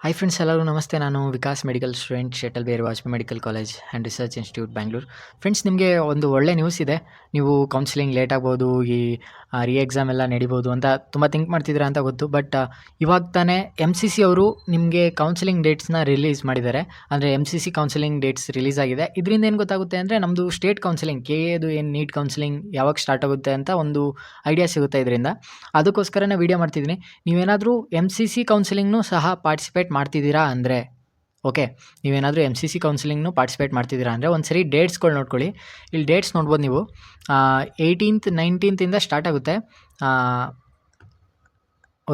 Hi friends, ಎಲ್ಲರೂ ನಮಸ್ತೆ. ನಾನು ವಿಕಾಸ್ ಮೆಡಿಕಲ್ ಸ್ಟೂಡೆಂಟ್, ಶೆಟಲ್ ಬೇರ್ Vajpayee medical college and research institute Bangalore. Friends, ನಿಮಗೆ ಒಂದು ಒಳ್ಳೆ ನ್ಯೂಸ್ ಇದೆ. ನೀವು ಕೌನ್ಸಿಲಿಂಗ್ ಲೇಟ್ ಆಗ್ಬೋದು, ಈ ರೀ ಎಕ್ಸಾಮ್ ಎಲ್ಲ ನಡಿಬೋದು ಅಂತ ತುಂಬ ಥಿಂಕ್ ಮಾಡ್ತಿದ್ದೀರಾ ಅಂತ ಗೊತ್ತು. ಬಟ್ ಇವಾಗ ತಾನೇ MCC ಅವರು ನಿಮಗೆ ಕೌನ್ಸಿಲಿಂಗ್ ಡೇಟ್ಸ್ನ ರಿಲೀಸ್ ಮಾಡಿದ್ದಾರೆ. ಅಂದರೆ MCC ಕೌನ್ಸಿಲಿಂಗ್ ಡೇಟ್ಸ್ ರಿಲೀಸ್ ಆಗಿದೆ. ಇದರಿಂದ ಏನು ಗೊತ್ತಾಗುತ್ತೆ ಅಂದರೆ, ನಮ್ಮದು ಸ್ಟೇಟ್ ಕೌನ್ಸಿಲಿಂಗ್ KAದು ಏನು ನೀಟ್ ಕೌನ್ಸಿಲಿಂಗ್ ಯಾವಾಗ ಸ್ಟಾರ್ಟ್ ಆಗುತ್ತೆ ಅಂತ ಒಂದು ಐಡಿಯಾ ಸಿಗುತ್ತೆ ಇದರಿಂದ. ಅದಕ್ಕೋಸ್ಕರನೇ ವೀಡಿಯೋ ಮಾಡ್ತಿದ್ದೀನಿ. ನೀವೇನಾದರೂ MCC ಕೌನ್ಸಿಲಿಂಗ್ನೂ ಸಹ ಪಾರ್ಟಿಸಿಪೇಟ್ ಮಾಡ್ತಿದ್ದೀರಾ ಅಂದರೆ, ಓಕೆ, ನೀವೇನಾದರೂ MCC ಕೌನ್ಸಿಲಿಂಗ್ನು ಪಾರ್ಟಿಸಿಪೇಟ್ ಮಾಡ್ತಿದ್ದೀರಾ ಅಂದರೆ ಒಂದು ಸರಿ ಡೇಟ್ಸ್ಗಳು ನೋಡ್ಕೊಳ್ಳಿ. ಇಲ್ಲಿ ಡೇಟ್ಸ್ ನೋಡ್ಬೋದು ನೀವು. 18th 19th ಸ್ಟಾರ್ಟ್ ಆಗುತ್ತೆ.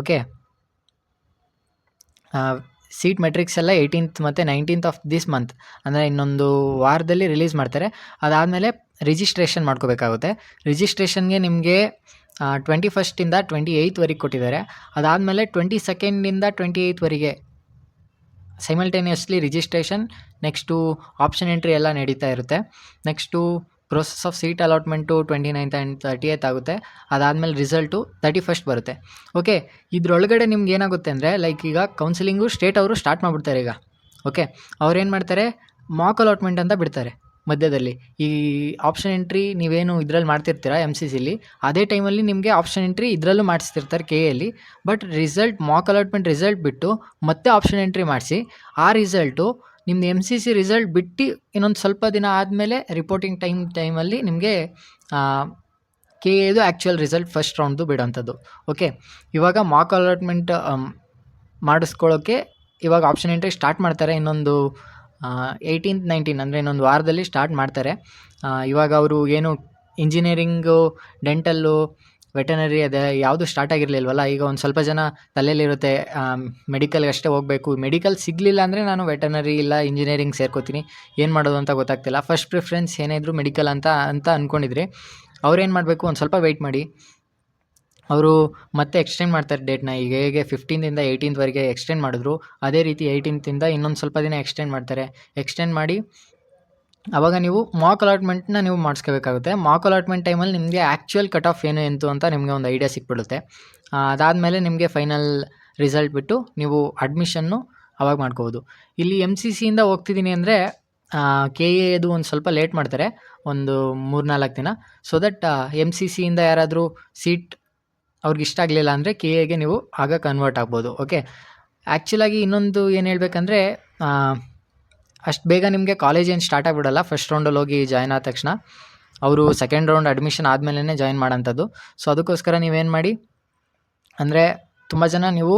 ಓಕೆ, ಸೀಟ್ ಮೆಟ್ರಿಕ್ಸ್ ಎಲ್ಲ 18th ಮತ್ತು 19th ಆಫ್ ದಿಸ್ ಮಂತ್, ಅಂದರೆ ಇನ್ನೊಂದು ವಾರದಲ್ಲಿ ರಿಲೀಸ್ ಮಾಡ್ತಾರೆ. ಅದಾದಮೇಲೆ ರಿಜಿಸ್ಟ್ರೇಷನ್ ಮಾಡ್ಕೋಬೇಕಾಗುತ್ತೆ. ರಿಜಿಸ್ಟ್ರೇಷನ್ಗೆ ನಿಮಗೆ 21st 28th ಕೊಟ್ಟಿದ್ದಾರೆ. ಅದಾದಮೇಲೆ 22nd 28th simultaneously registration, next option entry ಎಲ್ಲ ನಡೀತಾ ಇರುತ್ತೆ. Next process of seat allotment 29th and 30th ಆಗುತ್ತೆ. ಅದಾದಮೇಲೆ ರಿಸಲ್ಟು 31st ಬರುತ್ತೆ. ಓಕೆ, ಇದರೊಳಗಡೆ ನಿಮ್ಗೆ ಏನಾಗುತ್ತೆ ಅಂದರೆ, ಲೈಕ್ ಈಗ ಕೌನ್ಸಿಲಿಂಗು ಸ್ಟೇಟ್ ಅವರು ಸ್ಟಾರ್ಟ್ ಮಾಡಿಬಿಡ್ತಾರೆ ಈಗ. ಓಕೆ, ಅವ್ರೇನು ಮಾಡ್ತಾರೆ, ಮಾಕ್ ಅಲಾಟ್ಮೆಂಟ್ ಅಂತ ಬಿಡ್ತಾರೆ ಮಧ್ಯದಲ್ಲಿ. ಈ ಆಪ್ಷನ್ ಎಂಟ್ರಿ ನೀವೇನು ಇದರಲ್ಲಿ ಮಾಡ್ತಿರ್ತೀರ MCCಲಿ, ಅದೇ ಟೈಮಲ್ಲಿ ನಿಮಗೆ ಆಪ್ಷನ್ ಎಂಟ್ರಿ ಇದರಲ್ಲೂ ಮಾಡಿಸ್ತಿರ್ತಾರೆ KAಯಲ್ಲಿ. But result, mock allotment result ಬಿಟ್ಟು ಮತ್ತೆ ಆಪ್ಷನ್ ಎಂಟ್ರಿ ಮಾಡಿಸಿ, ಆ ರಿಸಲ್ಟು ನಿಮ್ಮದು MCC ರಿಸಲ್ಟ್ ಬಿಟ್ಟು ಇನ್ನೊಂದು ಸ್ವಲ್ಪ ದಿನ ಆದಮೇಲೆ ರಿಪೋರ್ಟಿಂಗ್ ಟೈಮಲ್ಲಿ ನಿಮಗೆ KAದು ಆ್ಯಕ್ಚುಯಲ್ ರಿಸಲ್ಟ್ ಫಸ್ಟ್ ರೌಂಡ್ದು ಬಿಡೋಂಥದ್ದು. ಓಕೆ, ಇವಾಗ ಮಾಕ್ ಅಲಾಟ್ಮೆಂಟ್ ಮಾಡಿಸ್ಕೊಳ್ಳೋಕ್ಕೆ ಇವಾಗ ಆಪ್ಷನ್ ಎಂಟ್ರಿ ಸ್ಟಾರ್ಟ್ ಮಾಡ್ತಾರೆ. ಇನ್ನೊಂದು 18th 19 ಅಂದರೆ ಇನ್ನೊಂದು ವಾರದಲ್ಲಿ ಸ್ಟಾರ್ಟ್ ಮಾಡ್ತಾರೆ. ಇವಾಗ ಅವರು ಏನು ಇಂಜಿನಿಯರಿಂಗು, ಡೆಂಟಲ್ಲು, ವೆಟನರಿ ಅದೇ ಯಾವುದು ಸ್ಟಾರ್ಟ್ ಆಗಿರಲಿಲ್ವಲ್ಲ. ಈಗ ಒಂದು ಸ್ವಲ್ಪ ಜನ ತಲೆಯಲ್ಲಿರುತ್ತೆ ಮೆಡಿಕಲ್ಗೆ ಅಷ್ಟೇ ಹೋಗಬೇಕು, ಮೆಡಿಕಲ್ ಸಿಗಲಿಲ್ಲ ಅಂದರೆ ನಾನು ವೆಟನರಿ ಇಲ್ಲ ಇಂಜಿನಿಯರಿಂಗ್ ಸೇರ್ಕೋತೀನಿ, ಏನು ಮಾಡೋದು ಅಂತ ಗೊತ್ತಾಗ್ತಿಲ್ಲ. ಫಸ್ಟ್ ಪ್ರಿಫರೆನ್ಸ್ ಏನೇ ಇದ್ದರೂ ಮೆಡಿಕಲ್ ಅಂತ ಅಂದ್ಕೊಂಡಿದ್ರಿ. ಅವ್ರೇನು ಮಾಡಬೇಕು, ಒಂದು ಸ್ವಲ್ಪ ವೆಯ್ಟ್ ಮಾಡಿ. ಅವರು ಮತ್ತೆ ಎಕ್ಸ್ಟೆಂಡ್ ಮಾಡ್ತಾರೆ ಡೇಟ್ನ. ಈಗ ಹೇಗೆ 15th 18th ಎಕ್ಸ್ಟೆಂಡ್ ಮಾಡಿದ್ರು, ಅದೇ ರೀತಿ 18th ಇನ್ನೊಂದು ಸ್ವಲ್ಪ ದಿನ ಎಕ್ಸ್ಟೆಂಡ್ ಮಾಡ್ತಾರೆ. ಎಕ್ಸ್ಟೆಂಡ್ ಮಾಡಿ ಆವಾಗ ನೀವು ಮಾಕ್ ಅಲಾಟ್ಮೆಂಟ್ನ ನೀವು ಮಾಡಿಸ್ಕೋಬೇಕಾಗುತ್ತೆ. ಮಾಕ್ ಅಲಾಟ್ಮೆಂಟ್ ಟೈಮಲ್ಲಿ ನಿಮಗೆ ಆ್ಯಕ್ಚುಯಲ್ ಕಟ್ ಆಫ್ ಏನು ಎಂತು ಅಂತ ನಿಮಗೆ ಒಂದು ಐಡಿಯಾ ಸಿಕ್ಬಿಡುತ್ತೆ. ಅದಾದಮೇಲೆ ನಿಮಗೆ ಫೈನಲ್ ರಿಸಲ್ಟ್ ಬಿಟ್ಟು ನೀವು ಅಡ್ಮಿಷನ್ನು ಅವಾಗ ಮಾಡ್ಕೋಬೋದು. ಇಲ್ಲಿ MCCಯಿಂದ ಹೋಗ್ತಿದ್ದೀನಿ ಅಂದರೆ KAದು ಒಂದು ಸ್ವಲ್ಪ ಲೇಟ್ ಮಾಡ್ತಾರೆ, ಒಂದು 3-4 ದಿನ. ಸೊ ದಟ್ MCCಯಿಂದ ಯಾರಾದರೂ ಸೀಟ್ ಅವ್ರಿಗೆ ಇಷ್ಟ ಆಗಲಿಲ್ಲ ಅಂದರೆ KAಗೆ ನೀವು ಆಗ ಕನ್ವರ್ಟ್ ಆಗ್ಬೋದು. ಓಕೆ, ಆ್ಯಕ್ಚುಲಾಗಿ ಇನ್ನೊಂದು ಏನು ಹೇಳಬೇಕಂದ್ರೆ, ಅಷ್ಟು ಬೇಗ ನಿಮಗೆ ಕಾಲೇಜ್ ಏನು ಸ್ಟಾರ್ಟ್ ಆಗಿಬಿಡಲ್ಲ. ಫಸ್ಟ್ ರೌಂಡಲ್ಲಿ ಹೋಗಿ ಜಾಯ್ನ್ ಆದ ತಕ್ಷಣ ಅವರು ಸೆಕೆಂಡ್ ರೌಂಡ್ ಅಡ್ಮಿಷನ್ ಆದಮೇಲೆ ಜಾಯ್ನ್ ಮಾಡೋಂಥದ್ದು. ಸೊ ಅದಕ್ಕೋಸ್ಕರ ನೀವೇನು ಮಾಡಿ ಅಂದರೆ, ತುಂಬ ಜನ ನೀವು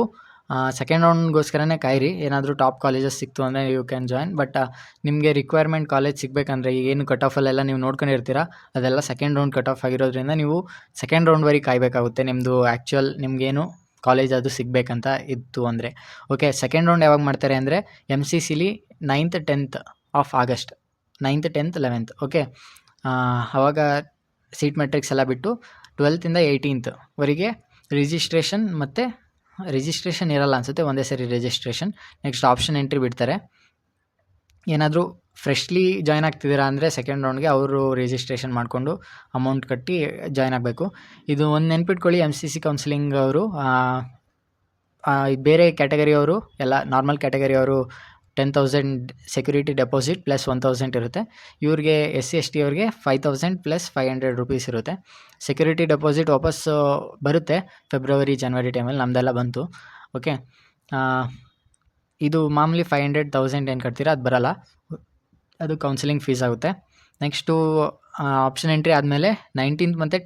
ಸೆಕೆಂಡ್ ರೌಂಡ್ಗೋಸ್ಕರನೇ ಕಾಯಿರಿ. ಏನಾದರೂ ಟಾಪ್ ಕಾಲೇಜಸ್ ಸಿಕ್ತು ಅಂದರೆ ಯು ಕ್ಯಾನ್ ಜಾಯ್ನ್. ಬಟ್ ನಿಮಗೆ ರಿಕ್ವೈರ್ಮೆಂಟ್ ಕಾಲೇಜ್ ಸಿಗಬೇಕಂದ್ರೆ, ಈಗೇನು ಕಟ್ ಆಫಲ್ಲೆಲ್ಲ ನೀವು ನೋಡ್ಕೊಂಡಿರ್ತೀರ, ಅದೆಲ್ಲ ಸೆಕೆಂಡ್ ರೌಂಡ್ ಕಟ್ ಆಫ್ ಆಗಿರೋದ್ರಿಂದ ನೀವು ಸೆಕೆಂಡ್ ರೌಂಡ್ವರೆಗೆ ಕಾಯಬೇಕಾಗುತ್ತೆ. ನಿಮ್ಮದು ಆ್ಯಕ್ಚುಯಲ್ ನಿಮಗೇನು ಕಾಲೇಜ್ ಅದು ಸಿಗಬೇಕಂತ ಇತ್ತು ಅಂದರೆ. ಓಕೆ, ಸೆಕೆಂಡ್ ರೌಂಡ್ ಯಾವಾಗ ಮಾಡ್ತಾರೆ ಅಂದರೆ MCCಲಿ 9th 10th of August, 9th 10th 11th. Okay, ಆವಾಗ ಸೀಟ್ ಮೆಟ್ರಿಕ್ಸ್ ಎಲ್ಲ ಬಿಟ್ಟು 12th 18th ರಿಜಿಸ್ಟ್ರೇಷನ್, ಮತ್ತು ರಿಜಿಸ್ಟ್ರೇಷನ್ ಇರಲ್ಲ ಅನಿಸುತ್ತೆ, ಒಂದೇ ಸರಿ ರಿಜಿಸ್ಟ್ರೇಷನ್. ನೆಕ್ಸ್ಟ್ ಆಪ್ಷನ್ ಎಂಟ್ರಿ ಬಿಡ್ತಾರೆ. ಏನಾದರೂ ಫ್ರೆಶ್ಲಿ ಜಾಯ್ನ್ ಆಗ್ತಿದ್ದೀರಾ ಅಂದರೆ ಸೆಕೆಂಡ್ ರೌಂಡ್ಗೆ ಅವರು ರಿಜಿಸ್ಟ್ರೇಷನ್ ಮಾಡಿಕೊಂಡು ಅಮೌಂಟ್ ಕಟ್ಟಿ ಜಾಯ್ನ್ ಆಗಬೇಕು. ಇದು ಒಂದು ನೆನ್ಪಿಟ್ಕೊಳ್ಳಿ, MCC ಕೌನ್ಸಿಲಿಂಗ್ ಅವರು ಬೇರೆ ಕ್ಯಾಟಗರಿಯವರು ಎಲ್ಲ, ನಾರ್ಮಲ್ ಕ್ಯಾಟಗರಿಯವರು 10,000 ಸೆಕ್ಯೂರಿಟಿ ಡೆಪಾಸಿಟ್ ಪ್ಲಸ್ 1,000 ಇರುತ್ತೆ. ಇವ್ರಿಗೆ SC ST ಅವ್ರಿಗೆ 5,000 ಪ್ಲಸ್ 500 ರೂಪೀಸ್ ಇರುತ್ತೆ. ಸೆಕ್ಯೂರಿಟಿ ಡೆಪಾಸಿಟ್ ವಾಪಸ್ಸು ಬರುತ್ತೆ ಫೆಬ್ರವರಿ ಜನವರಿ ಟೈಮಲ್ಲಿ, ನಮ್ಮದೆಲ್ಲ ಬಂತು. ಓಕೆ, ಇದು ಮಾಮೂಲಿ 500,000 ಏನು ಕಟ್ತೀರಾ ಅದು ಬರಲ್ಲ, ಅದು ಕೌನ್ಸಿಲಿಂಗ್ ಫೀಸ್ ಆಗುತ್ತೆ. ನೆಕ್ಸ್ಟು ಆಪ್ಷನ್ ಎಂಟ್ರಿ ಆದಮೇಲೆ 19th ಮತ್ತು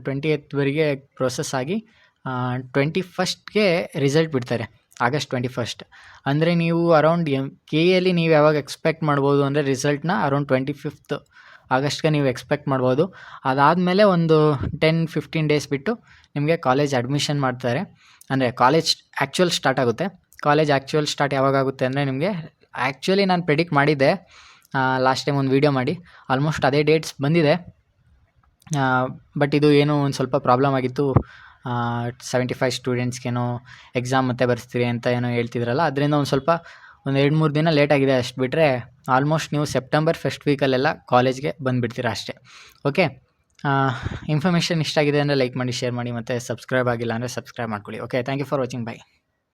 20th ಪ್ರೊಸೆಸ್ ಆಗಿ 21st ರಿಸಲ್ಟ್ ಬಿಡ್ತಾರೆ, ಆಗಸ್ಟ್ 21st. ಅಂದರೆ ನೀವು ಅರೌಂಡ್ KAಯಲ್ಲಿ ನೀವು ಯಾವಾಗ ಎಕ್ಸ್ಪೆಕ್ಟ್ ಮಾಡ್ಬೋದು ಅಂದರೆ ರಿಸಲ್ಟ್ನ ಅರೌಂಡ್ 25th ಆಗಸ್ಟ್ಗೆ ನೀವು ಎಕ್ಸ್ಪೆಕ್ಟ್ ಮಾಡ್ಬೋದು. ಅದಾದಮೇಲೆ ಒಂದು 10-15 ಡೇಸ್ ಬಿಟ್ಟು ನಿಮಗೆ ಕಾಲೇಜ್ ಅಡ್ಮಿಷನ್ ಮಾಡ್ತಾರೆ. ಅಂದರೆ ಕಾಲೇಜ್ ಆ್ಯಕ್ಚುಯಲ್ ಸ್ಟಾರ್ಟ್ ಆಗುತ್ತೆ. ಕಾಲೇಜ್ ಆ್ಯಕ್ಚುಯಲ್ ಸ್ಟಾರ್ಟ್ ಯಾವಾಗ ಆಗುತ್ತೆ ಅಂದರೆ, ನಿಮಗೆ ಆ್ಯಕ್ಚುಲಿ ನಾನು ಪ್ರೆಡಿಕ್ಟ್ ಮಾಡಿದ್ದೆ ಲಾಸ್ಟ್ ಟೈಮ್ ಒಂದು ವೀಡಿಯೋ ಮಾಡಿ, ಆಲ್ಮೋಸ್ಟ್ ಅದೇ ಡೇಟ್ಸ್ ಬಂದಿದೆ. ಬಟ್ ಇದು ಏನೋ ಒಂದು ಸ್ವಲ್ಪ ಪ್ರಾಬ್ಲಮ್ ಆಗಿತ್ತು. 75 ಸ್ಟೂಡೆಂಟ್ಸ್ಗೇನೋ ಎಕ್ಸಾಮ್ ಮತ್ತೆ ಬರ್ಸ್ತೀರಿ ಅಂತ ಏನೋ ಹೇಳ್ತಿದ್ರಲ್ಲ, ಅದರಿಂದ ಒಂದು ಸ್ವಲ್ಪ 2-3 ದಿನ ಲೇಟ್ ಆಗಿದೆ. ಅಷ್ಟು ಬಿಟ್ಟರೆ ಆಲ್ಮೋಸ್ಟ್ ನೀವು ಸೆಪ್ಟೆಂಬರ್ ಫಸ್ಟ್ ವೀಕಲ್ಲೆಲ್ಲ ಕಾಲೇಜ್ಗೆ ಬಂದುಬಿಡ್ತೀರಾ ಅಷ್ಟೇ. ಓಕೆ, ಇನ್ಫಾರ್ಮೇಷನ್ ಇಷ್ಟ ಆಗಿದೆ ಅಂದರೆ ಲೈಕ್ ಮಾಡಿ, ಶೇರ್ ಮಾಡಿ, ಮತ್ತು ಸಬ್ಸ್ಕ್ರೈಬ್ ಆಗಿಲ್ಲ ಅಂದರೆ ಸಬ್ಸ್ಕ್ರೈಬ್ ಮಾಡ್ಕೊಳ್ಳಿ. Okay, thank you for watching. By.